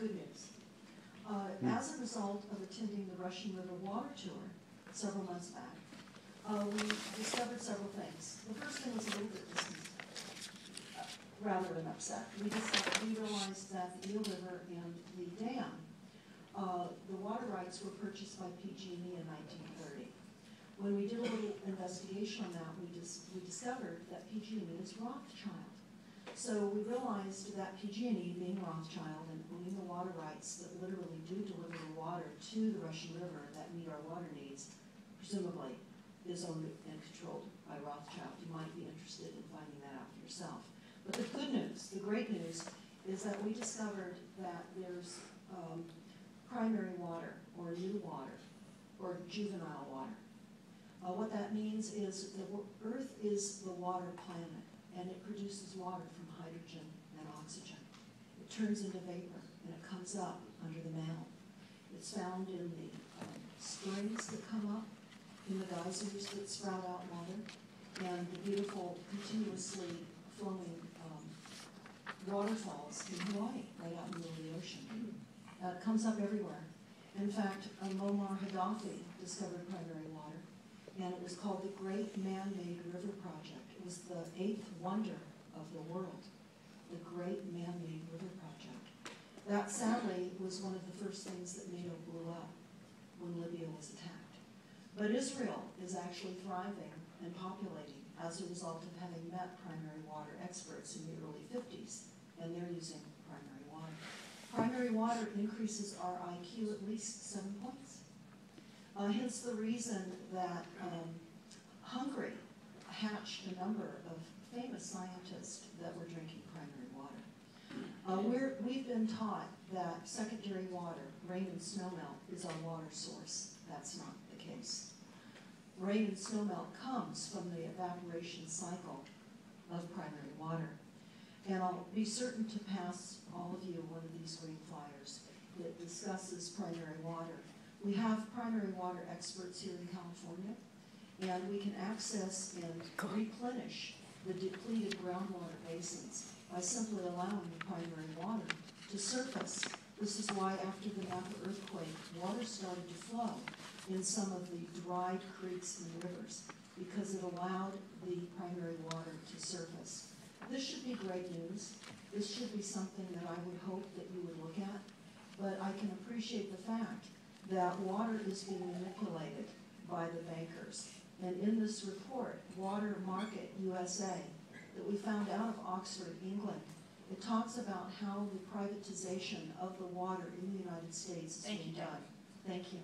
good news. As a result of attending the Russian River Water Tour several months back, we discovered several things. The first thing was a little bit rather than upset. We realized that the Eel River and the dam, the water rights were purchased by PG&E in 1930. When we did a little investigation on that, we discovered that PG&E is Rothschild. So we realized that PG&E, being Rothschild and owning the water rights that literally do deliver the water to the Russian River that meet our water needs, presumably is owned and controlled by Rothschild. You might be interested in finding that out for yourself. But the good news, the great news, is that we discovered that there's primary water, or new water, or juvenile water. What that means is the Earth is the water planet, and it produces water from hydrogen and oxygen. It turns into vapor, and it comes up under the mantle. It's found in the springs that come up, in the geysers that sprout out water, and the beautiful, continuously flowing waterfalls in Hawaii, right out in the middle of the ocean. It comes up everywhere. In fact, Muammar Gaddafi discovered primary water, and it was called the Great Man-Made River Project. It was the 8th wonder of the world, the Great Man-Made River Project. That, sadly, was one of the first things that NATO blew up when Libya was attacked. But Israel is actually thriving and populating as a result of having met primary water experts in the early 50s, and they're using primary water. Primary water increases our IQ at least 7 points. Hence the reason that Hungary hatched a number of famous scientists that were drinking primary water. We've been taught that secondary water, rain and snowmelt, is our water source. That's not the case. Rain and snowmelt comes from the evaporation cycle of primary water. And I'll be certain to pass all of you one of these green flyers that discusses primary water. We have primary water experts here in California, and we can access and replenish the depleted groundwater basins by simply allowing the primary water to surface. This is why after the Napa earthquake, water started to flow in some of the dried creeks and rivers because it allowed the primary water to surface. This should be great news. This should be something that I would hope that you would look at, but I can appreciate the fact that water is being manipulated by the bankers. And in this report, Water Market USA, that we found out of Oxford, England, it talks about how the privatization of the water in the United States is being done. Thank you.